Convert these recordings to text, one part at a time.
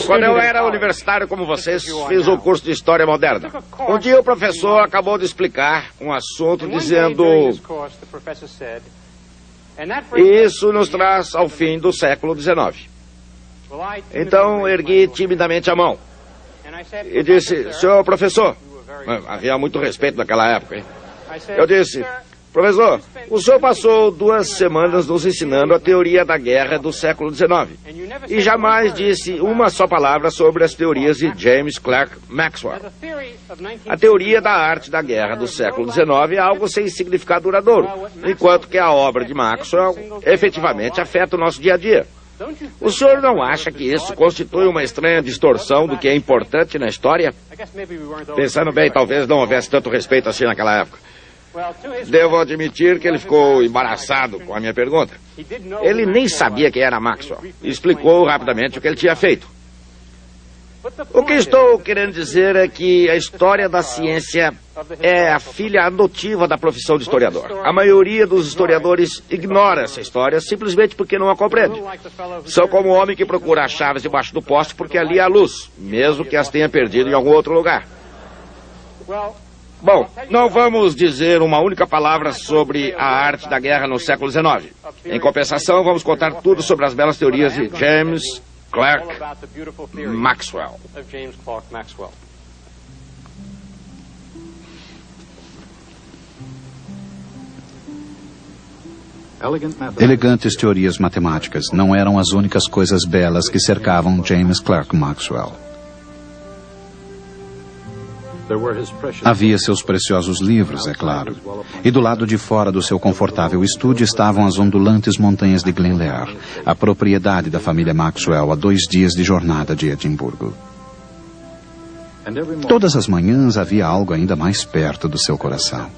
Quando eu era universitário como vocês, fiz um curso de História Moderna. Um dia o professor acabou de explicar um assunto dizendo... Isso nos traz ao fim do século XIX. Então ergui timidamente a mão e disse: senhor professor, havia muito respeito naquela época, hein? Eu disse: professor, o senhor passou 2 semanas nos ensinando a teoria da guerra do século XIX e jamais disse uma só palavra sobre as teorias de James Clerk Maxwell. A teoria da arte da guerra do século XIX é algo sem significado duradouro, enquanto que a obra de Maxwell efetivamente afeta o nosso dia a dia. O senhor não acha que isso constitui uma estranha distorção do que é importante na história? Pensando bem, talvez não houvesse tanto respeito assim naquela época. Devo admitir que ele ficou embaraçado com a minha pergunta. Ele nem sabia quem era Maxwell. Explicou rapidamente o que ele tinha feito. O que estou querendo dizer é que a história da ciência é a filha adotiva da profissão de historiador. A maioria dos historiadores ignora essa história simplesmente porque não a compreende. São como o homem que procura as chaves debaixo do poste porque ali há luz, mesmo que as tenha perdido em algum outro lugar. Bom, não vamos dizer uma única palavra sobre a arte da guerra no século XIX. Em compensação, vamos contar tudo sobre as belas teorias de James Clerk Maxwell. Elegantes teorias matemáticas não eram as únicas coisas belas que cercavam James Clerk Maxwell. Havia seus preciosos livros, é claro. E do lado de fora do seu confortável estúdio estavam as ondulantes montanhas de Glenlair, a propriedade da família Maxwell a 2 dias de jornada de Edimburgo. Todas as manhãs havia algo ainda mais perto do seu coração.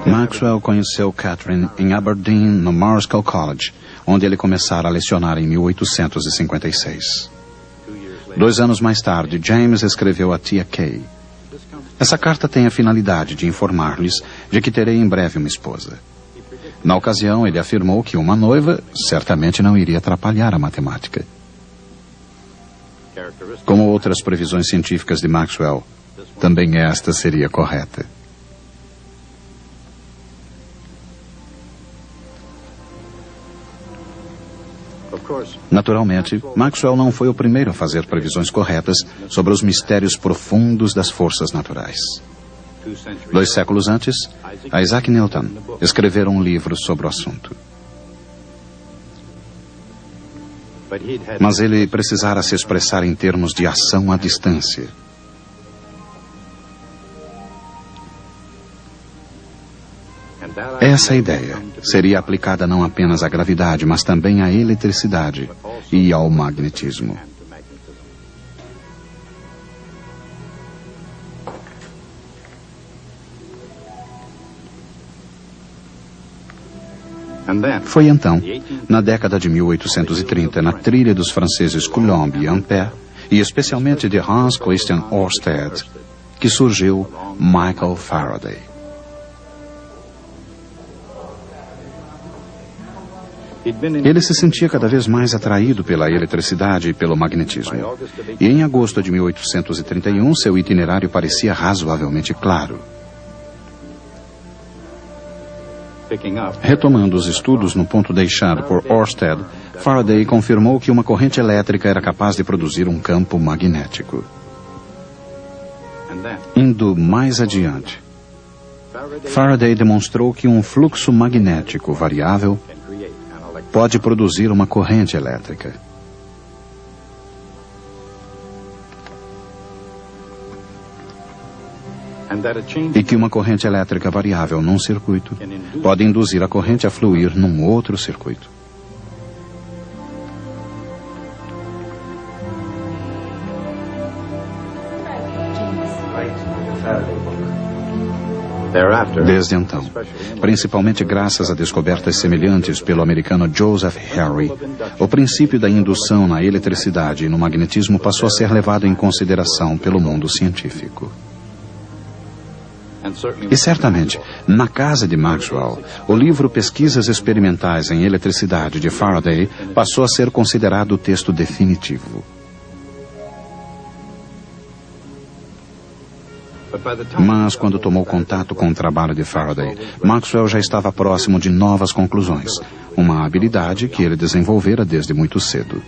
Maxwell conheceu Catherine em Aberdeen, no Marischal College, onde ele começara a lecionar em 1856. 2 anos mais tarde, James escreveu a tia Kay. Essa carta tem a finalidade de informar-lhes de que terei em breve uma esposa. Na ocasião, ele afirmou que uma noiva certamente não iria atrapalhar a matemática. Como outras previsões científicas de Maxwell, também esta seria correta. Naturalmente, Maxwell não foi o primeiro a fazer previsões corretas sobre os mistérios profundos das forças naturais. 2 séculos antes, Isaac Newton escrevera um livro sobre o assunto. Mas ele precisara se expressar em termos de ação à distância. Essa ideia seria aplicada não apenas à gravidade, mas também à eletricidade e ao magnetismo. Foi então, na década de 1830, na trilha dos franceses Coulomb e Ampère, e especialmente de Hans Christian Ørsted, que surgiu Michael Faraday. Ele se sentia cada vez mais atraído pela eletricidade e pelo magnetismo. E em agosto de 1831, seu itinerário parecia razoavelmente claro. Retomando os estudos no ponto deixado por Ørsted, Faraday confirmou que uma corrente elétrica era capaz de produzir um campo magnético. Indo mais adiante, Faraday demonstrou que um fluxo magnético variável pode produzir uma corrente elétrica. E que uma corrente elétrica variável num circuito pode induzir a corrente a fluir num outro circuito. Desde então, principalmente graças a descobertas semelhantes pelo americano Joseph Harry, o princípio da indução na eletricidade e no magnetismo passou a ser levado em consideração pelo mundo científico. E certamente, na casa de Maxwell, o livro Pesquisas Experimentais em Eletricidade de Faraday passou a ser considerado o texto definitivo. Mas, quando tomou contato com o trabalho de Faraday, Maxwell já estava próximo de novas conclusões, uma habilidade que ele desenvolvera desde muito cedo.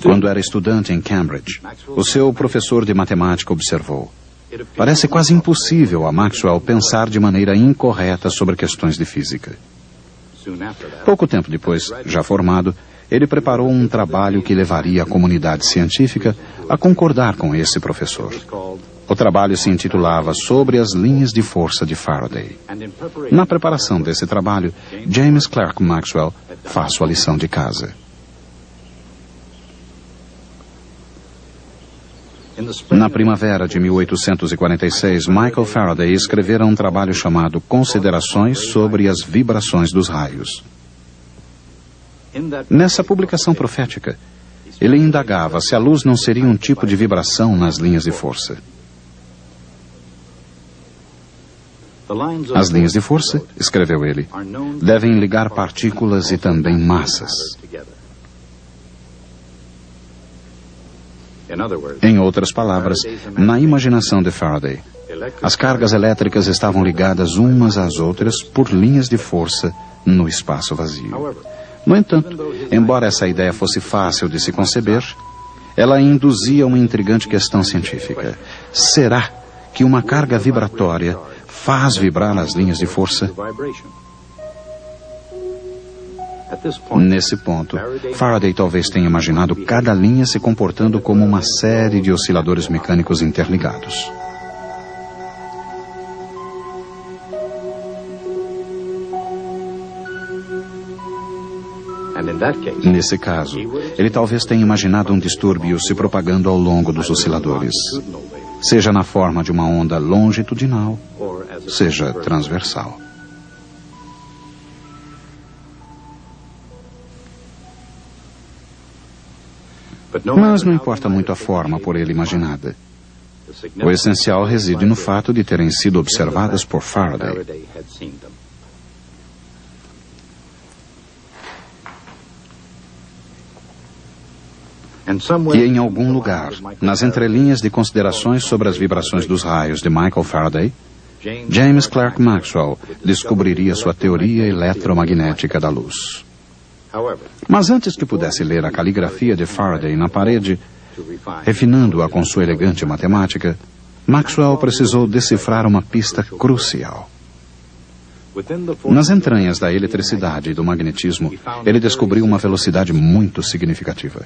Quando era estudante em Cambridge, o seu professor de matemática observou: parece quase impossível a Maxwell pensar de maneira incorreta sobre questões de física. Pouco tempo depois, já formado, ele preparou um trabalho que levaria a comunidade científica a concordar com esse professor. O trabalho se intitulava Sobre as Linhas de Força de Faraday. Na preparação desse trabalho, James Clerk Maxwell faz sua lição de casa. Na primavera de 1846, Michael Faraday escrevera um trabalho chamado Considerações sobre as Vibrações dos Raios. Nessa publicação profética, ele indagava se a luz não seria um tipo de vibração nas linhas de força. As linhas de força, escreveu ele, devem ligar partículas e também massas. Em outras palavras, na imaginação de Faraday, as cargas elétricas estavam ligadas umas às outras por linhas de força no espaço vazio. No entanto, embora essa ideia fosse fácil de se conceber, ela induzia uma intrigante questão científica. Será que uma carga vibratória faz vibrar as linhas de força? Nesse ponto, Faraday talvez tenha imaginado cada linha se comportando como uma série de osciladores mecânicos interligados. Nesse caso, ele talvez tenha imaginado um distúrbio se propagando ao longo dos osciladores, seja na forma de uma onda longitudinal, seja transversal. Mas não importa muito a forma por ele imaginada. O essencial reside no fato de terem sido observadas por Faraday. E em algum lugar, nas entrelinhas de considerações sobre as vibrações dos raios de Michael Faraday, James Clerk Maxwell descobriria sua teoria eletromagnética da luz. Mas antes que pudesse ler a caligrafia de Faraday na parede, refinando-a com sua elegante matemática, Maxwell precisou decifrar uma pista crucial. Nas entranhas da eletricidade e do magnetismo, ele descobriu uma velocidade muito significativa.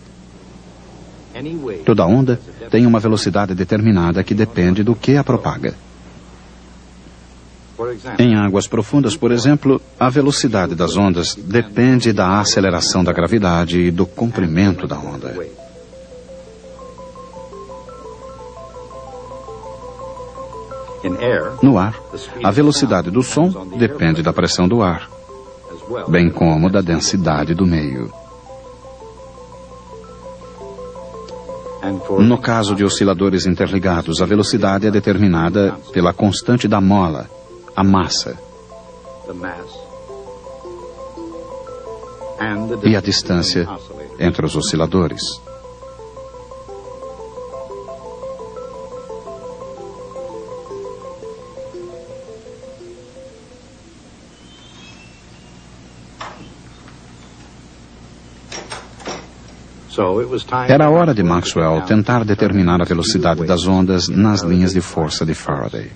Toda onda tem uma velocidade determinada que depende do que a propaga. Em águas profundas, por exemplo, a velocidade das ondas depende da aceleração da gravidade e do comprimento da onda. No ar, a velocidade do som depende da pressão do ar, bem como da densidade do meio. No caso de osciladores interligados, a velocidade é determinada pela constante da mola, a massa, e a distância entre os osciladores. Era a hora de Maxwell tentar determinar a velocidade das ondas nas linhas de força de Faraday.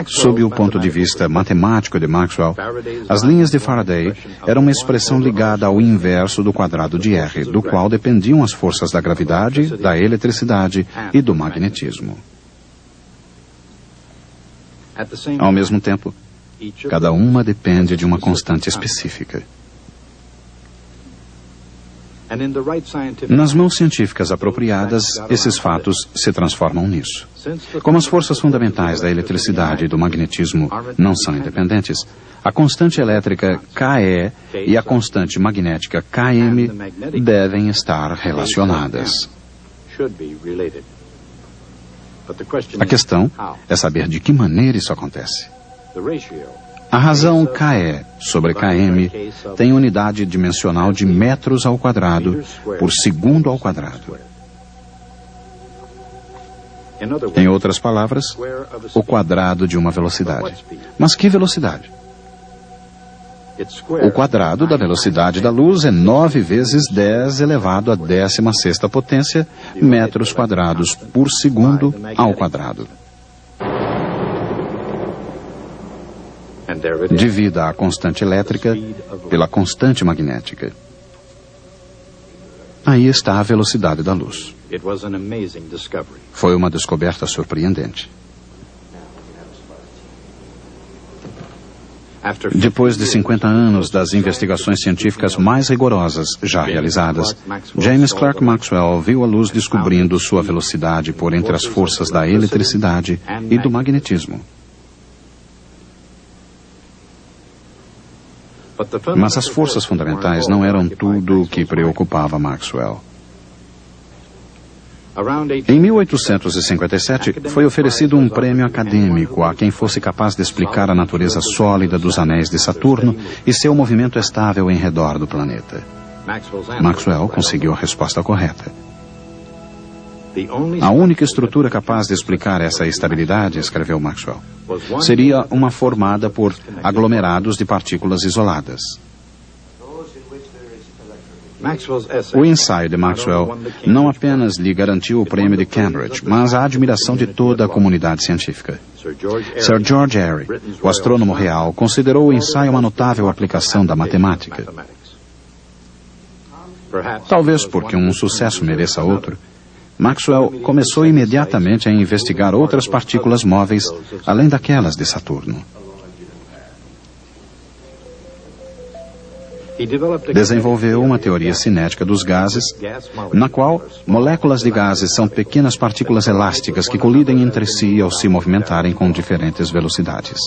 Sob o ponto de vista matemático de Maxwell, as linhas de Faraday eram uma expressão ligada ao inverso do quadrado de R, do qual dependiam as forças da gravidade, da eletricidade e do magnetismo. Ao mesmo tempo, cada uma depende de uma constante específica. Nas mãos científicas apropriadas, esses fatos se transformam nisso. Como as forças fundamentais da eletricidade e do magnetismo não são independentes, a constante elétrica KE e a constante magnética KM devem estar relacionadas. A questão é saber de que maneira isso acontece. A razão KE sobre KM tem unidade dimensional de metros ao quadrado por segundo ao quadrado. Em outras palavras, o quadrado de uma velocidade. Mas que velocidade? O quadrado da velocidade da luz é 9 vezes 10 elevado à 16ª potência metros quadrados por segundo ao quadrado. Divida a constante elétrica pela constante magnética. Aí está a velocidade da luz. Foi uma descoberta surpreendente. Depois de 50 anos das investigações científicas mais rigorosas já realizadas, James Clerk Maxwell viu a luz descobrindo sua velocidade por entre as forças da eletricidade e do magnetismo. Mas as forças fundamentais não eram tudo o que preocupava Maxwell. Em 1857, foi oferecido um prêmio acadêmico a quem fosse capaz de explicar a natureza sólida dos anéis de Saturno e seu movimento estável em redor do planeta. Maxwell conseguiu a resposta correta. A única estrutura capaz de explicar essa estabilidade, escreveu Maxwell, seria uma formada por aglomerados de partículas isoladas. O ensaio de Maxwell não apenas lhe garantiu o prêmio de Cambridge, mas a admiração de toda a comunidade científica. Sir George Airy, o astrônomo real, considerou o ensaio uma notável aplicação da matemática. Talvez porque um sucesso mereça outro, Maxwell começou imediatamente a investigar outras partículas móveis, além daquelas de Saturno. Desenvolveu uma teoria cinética dos gases, na qual moléculas de gases são pequenas partículas elásticas que colidem entre si ao se movimentarem com diferentes velocidades.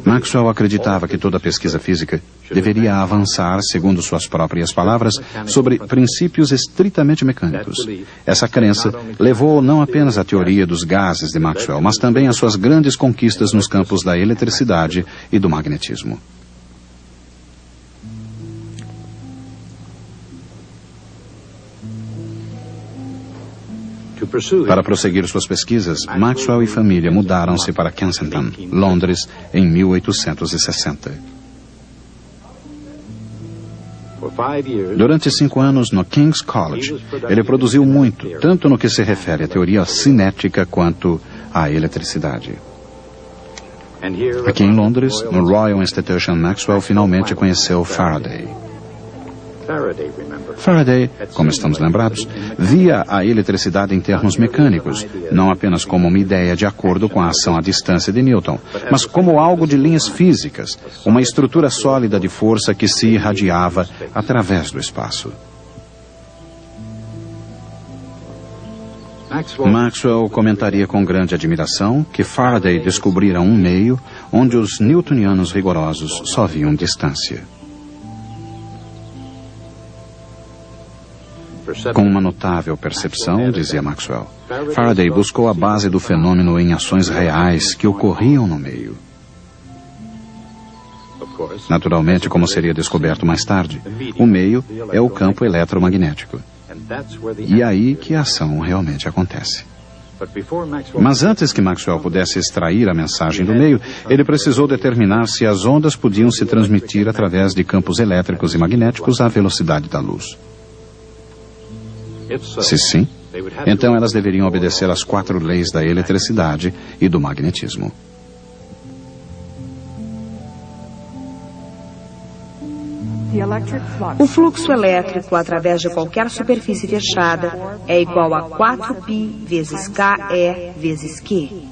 Maxwell acreditava que toda pesquisa física deveria avançar, segundo suas próprias palavras, sobre princípios estritamente mecânicos. Essa crença levou não apenas à teoria dos gases de Maxwell, mas também às suas grandes conquistas nos campos da eletricidade e do magnetismo. Para prosseguir suas pesquisas, Maxwell e família mudaram-se para Kensington, Londres, em 1860. Durante 5 anos no King's College, ele produziu muito, tanto no que se refere à teoria cinética quanto à eletricidade. Aqui em Londres, no Royal Institution, Maxwell finalmente conheceu Faraday. Faraday, como estamos lembrados, via a eletricidade em termos mecânicos, não apenas como uma ideia de acordo com a ação à distância de Newton, mas como algo de linhas físicas, uma estrutura sólida de força que se irradiava através do espaço. Maxwell comentaria com grande admiração que Faraday descobrira um meio onde os newtonianos rigorosos só viam distância. Com uma notável percepção, dizia Maxwell, Faraday buscou a base do fenômeno em ações reais que ocorriam no meio. Naturalmente, como seria descoberto mais tarde, o meio é o campo eletromagnético. E é aí que a ação realmente acontece. Mas antes que Maxwell pudesse extrair a mensagem do meio, ele precisou determinar se as ondas podiam se transmitir através de campos elétricos e magnéticos à velocidade da luz. Se sim, então elas deveriam obedecer às 4 leis da eletricidade e do magnetismo. O fluxo elétrico através de qualquer superfície fechada é igual a 4π vezes KE vezes Q,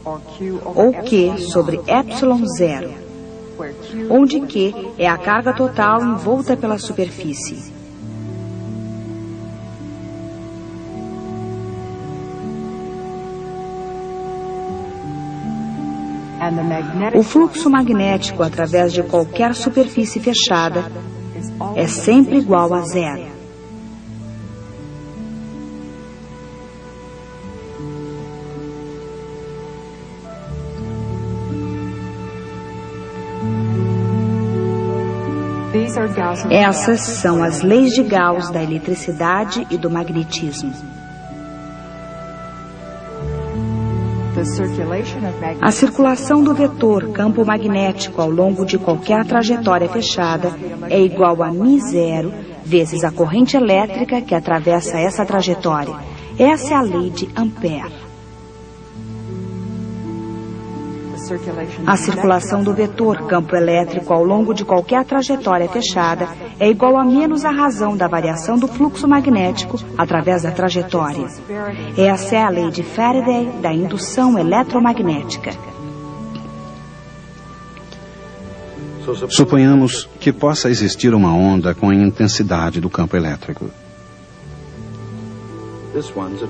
ou Q sobre ε0. onde Q é a carga total envolta pela superfície. O fluxo magnético através de qualquer superfície fechada é sempre igual a zero. Essas são as leis de Gauss da eletricidade e do magnetismo. A circulação do vetor campo magnético ao longo de qualquer trajetória fechada é igual a μ0 vezes a corrente elétrica que atravessa essa trajetória. Essa é a lei de Ampère. A circulação do vetor campo elétrico ao longo de qualquer trajetória fechada é igual a menos a razão da variação do fluxo magnético através da trajetória. Essa é a lei de Faraday da indução eletromagnética. Suponhamos que possa existir uma onda com a intensidade do campo elétrico.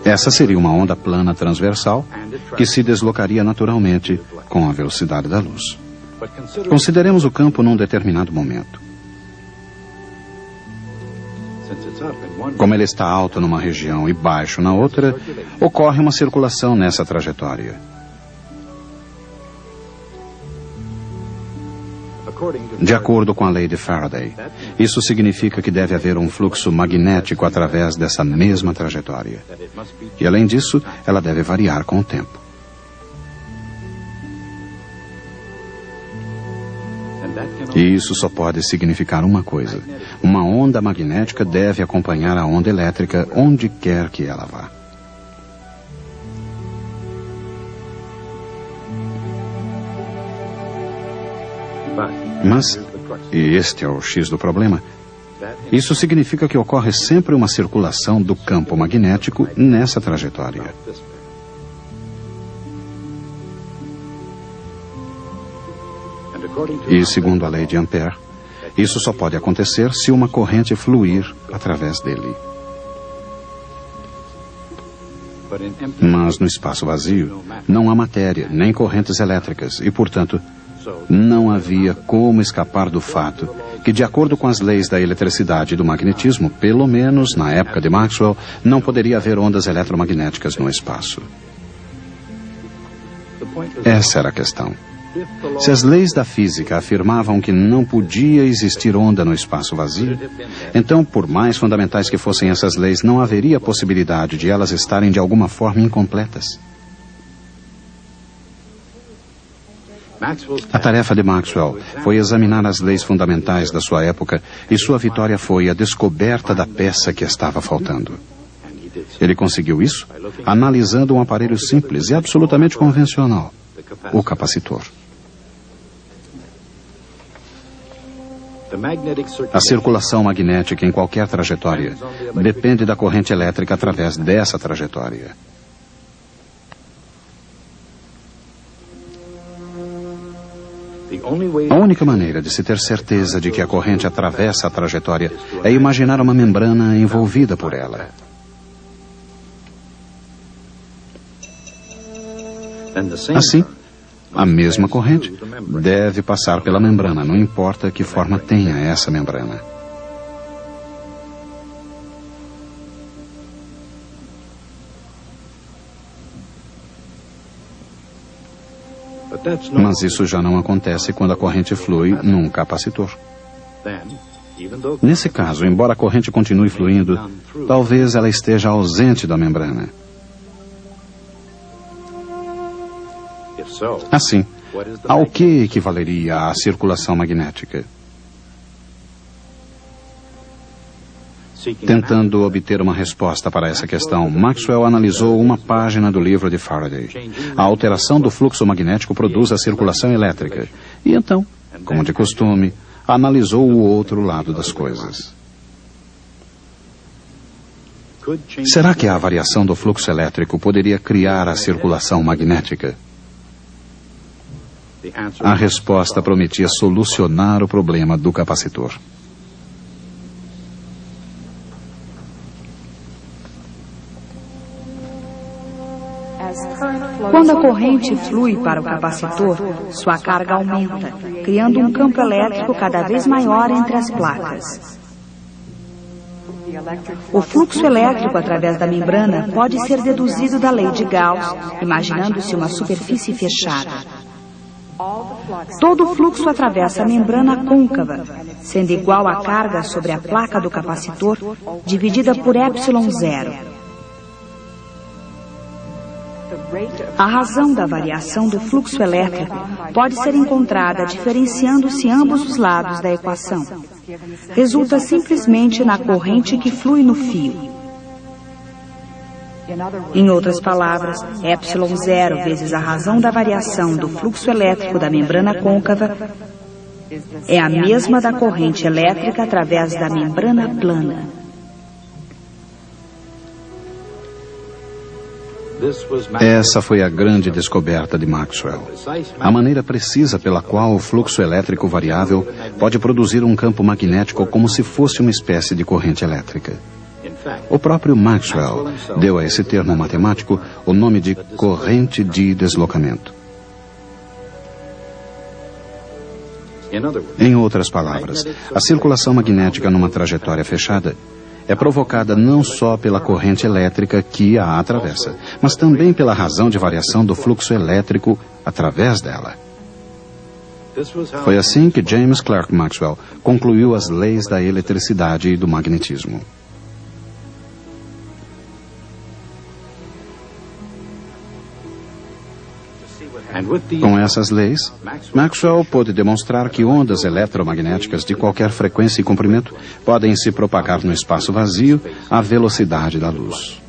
Essa seria uma onda plana transversal que se deslocaria naturalmente com a velocidade da luz. Consideremos o campo num determinado momento. Como ele está alto numa região e baixo na outra, ocorre uma circulação nessa trajetória. De acordo com a lei de Faraday, isso significa que deve haver um fluxo magnético através dessa mesma trajetória. E além disso, ela deve variar com o tempo. E isso só pode significar uma coisa: uma onda magnética deve acompanhar a onda elétrica onde quer que ela vá. Mas, e este é o X do problema, isso significa que ocorre sempre uma circulação do campo magnético nessa trajetória. E, segundo a lei de Ampère, isso só pode acontecer se uma corrente fluir através dele. Mas no espaço vazio, não há matéria, nem correntes elétricas, e, portanto, não havia como escapar do fato que, de acordo com as leis da eletricidade e do magnetismo, pelo menos na época de Maxwell, não poderia haver ondas eletromagnéticas no espaço. Essa era a questão. Se as leis da física afirmavam que não podia existir onda no espaço vazio, então, por mais fundamentais que fossem essas leis, não haveria possibilidade de elas estarem de alguma forma incompletas. A tarefa de Maxwell foi examinar as leis fundamentais da sua época e sua vitória foi a descoberta da peça que estava faltando. Ele conseguiu isso analisando um aparelho simples e absolutamente convencional, o capacitor. A circulação magnética em qualquer trajetória depende da corrente elétrica através dessa trajetória. A única maneira de se ter certeza de que a corrente atravessa a trajetória é imaginar uma membrana envolvida por ela. Assim, a mesma corrente deve passar pela membrana, não importa que forma tenha essa membrana. Mas isso já não acontece quando a corrente flui num capacitor. Nesse caso, embora a corrente continue fluindo, talvez ela esteja ausente da membrana. Assim, ao que equivaleria a circulação magnética? Tentando obter uma resposta para essa questão, Maxwell analisou uma página do livro de Faraday. A alteração do fluxo magnético produz a circulação elétrica. E então, como de costume, analisou o outro lado das coisas. Será que a variação do fluxo elétrico poderia criar a circulação magnética? A resposta prometia solucionar o problema do capacitor. Quando a corrente flui para o capacitor, sua carga aumenta, criando um campo elétrico cada vez maior entre as placas. O fluxo elétrico através da membrana pode ser deduzido da lei de Gauss, imaginando-se uma superfície fechada. Todo o fluxo atravessa a membrana côncava, sendo igual à carga sobre a placa do capacitor, dividida por ε0. A razão da variação do fluxo elétrico pode ser encontrada diferenciando-se ambos os lados da equação. Resulta simplesmente na corrente que flui no fio. Em outras palavras, ε0 vezes a razão da variação do fluxo elétrico da membrana côncava é a mesma da corrente elétrica através da membrana plana. Essa foi a grande descoberta de Maxwell. A maneira precisa pela qual o fluxo elétrico variável pode produzir um campo magnético como se fosse uma espécie de corrente elétrica. O próprio Maxwell deu a esse termo matemático o nome de corrente de deslocamento. Em outras palavras, a circulação magnética numa trajetória fechada é provocada não só pela corrente elétrica que a atravessa, mas também pela razão de variação do fluxo elétrico através dela. Foi assim que James Clerk Maxwell concluiu as leis da eletricidade e do magnetismo. Com essas leis, Maxwell pôde demonstrar que ondas eletromagnéticas de qualquer frequência e comprimento podem se propagar no espaço vazio à velocidade da luz.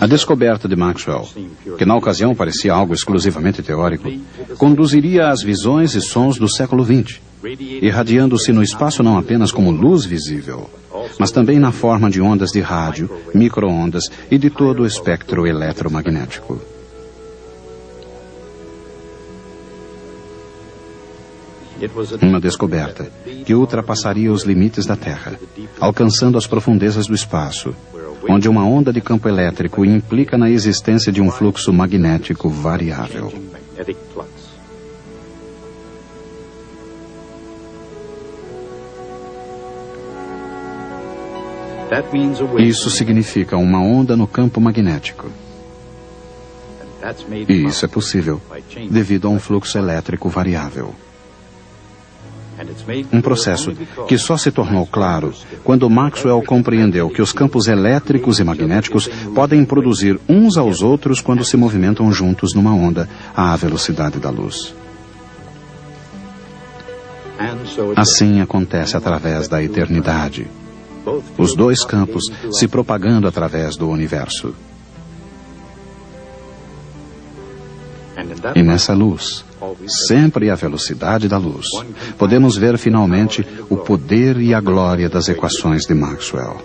A descoberta de Maxwell, que na ocasião parecia algo exclusivamente teórico, conduziria às visões e sons do século XX, irradiando-se no espaço não apenas como luz visível, mas também na forma de ondas de rádio, micro-ondas e de todo o espectro eletromagnético. Uma descoberta que ultrapassaria os limites da Terra, alcançando as profundezas do espaço, onde uma onda de campo elétrico implica na existência de um fluxo magnético variável. Isso significa uma onda no campo magnético. E isso é possível devido a um fluxo elétrico variável. Um processo que só se tornou claro quando Maxwell compreendeu que os campos elétricos e magnéticos podem produzir uns aos outros quando se movimentam juntos numa onda à velocidade da luz. Assim acontece através da eternidade. Os dois campos se propagando através do universo. E nessa luz, sempre à velocidade da luz, podemos ver finalmente o poder e a glória das equações de Maxwell.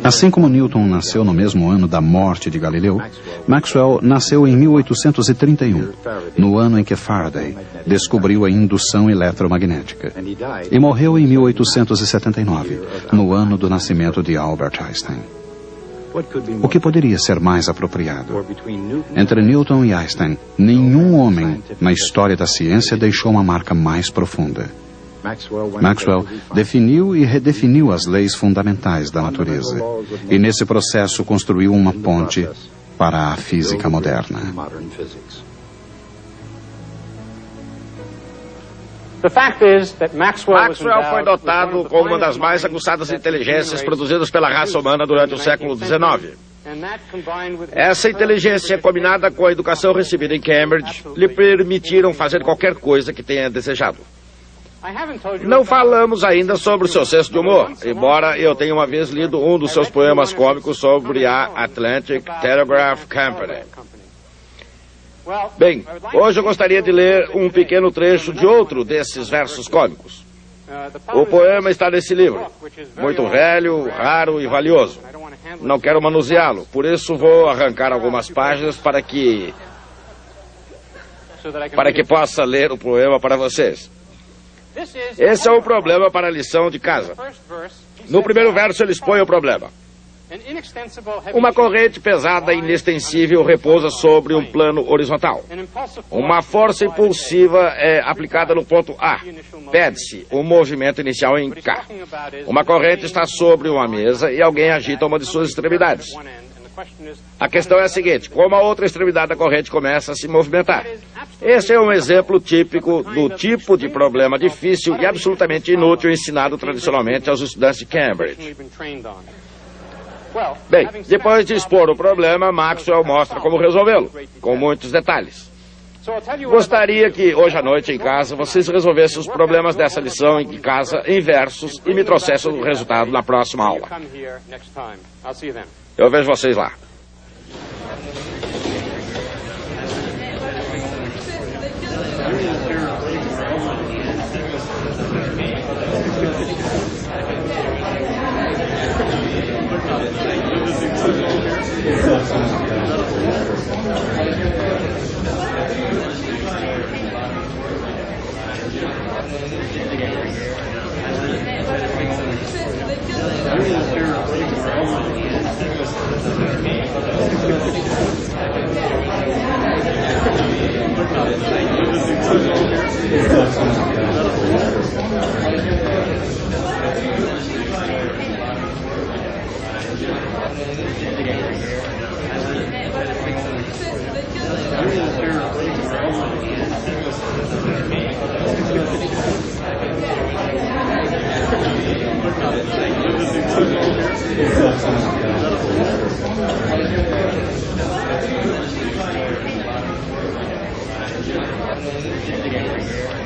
Assim como Newton nasceu no mesmo ano da morte de Galileu, Maxwell nasceu em 1831, no ano em que Faraday descobriu a indução eletromagnética, e morreu em 1879, no ano do nascimento de Albert Einstein. O que poderia ser mais apropriado? Entre Newton e Einstein, nenhum homem na história da ciência deixou uma marca mais profunda. Maxwell definiu e redefiniu as leis fundamentais da natureza e nesse processo construiu uma ponte para a física moderna. Maxwell foi dotado com uma das mais aguçadas inteligências produzidas pela raça humana durante o século XIX. Essa inteligência, combinada com a educação recebida em Cambridge, lhe permitiram fazer qualquer coisa que tenha desejado. Não falamos ainda sobre o seu senso de humor, embora eu tenha uma vez lido um dos seus poemas cômicos sobre a Atlantic Telegraph Company. Bem, hoje eu gostaria de ler um pequeno trecho de outro desses versos cômicos. O poema está nesse livro, muito velho, raro e valioso. Não quero manuseá-lo, por isso vou arrancar algumas páginas para que possa ler o poema para vocês. Esse é o problema para a lição de casa. No primeiro verso ele expõe o problema. Uma corrente pesada e inextensível repousa sobre um plano horizontal. Uma força impulsiva é aplicada no ponto A. Pede-se um movimento inicial em K. Uma corrente está sobre uma mesa e alguém agita uma de suas extremidades. A questão é a seguinte: como a outra extremidade da corrente começa a se movimentar? Esse é um exemplo típico do tipo de problema difícil e absolutamente inútil ensinado tradicionalmente aos estudantes de Cambridge. Bem, depois de expor o problema, Maxwell mostra como resolvê-lo, com muitos detalhes. Gostaria que hoje à noite em casa vocês resolvessem os problemas dessa lição em casa em versos e me trouxessem o resultado na próxima aula. Eu vejo vocês lá. Together.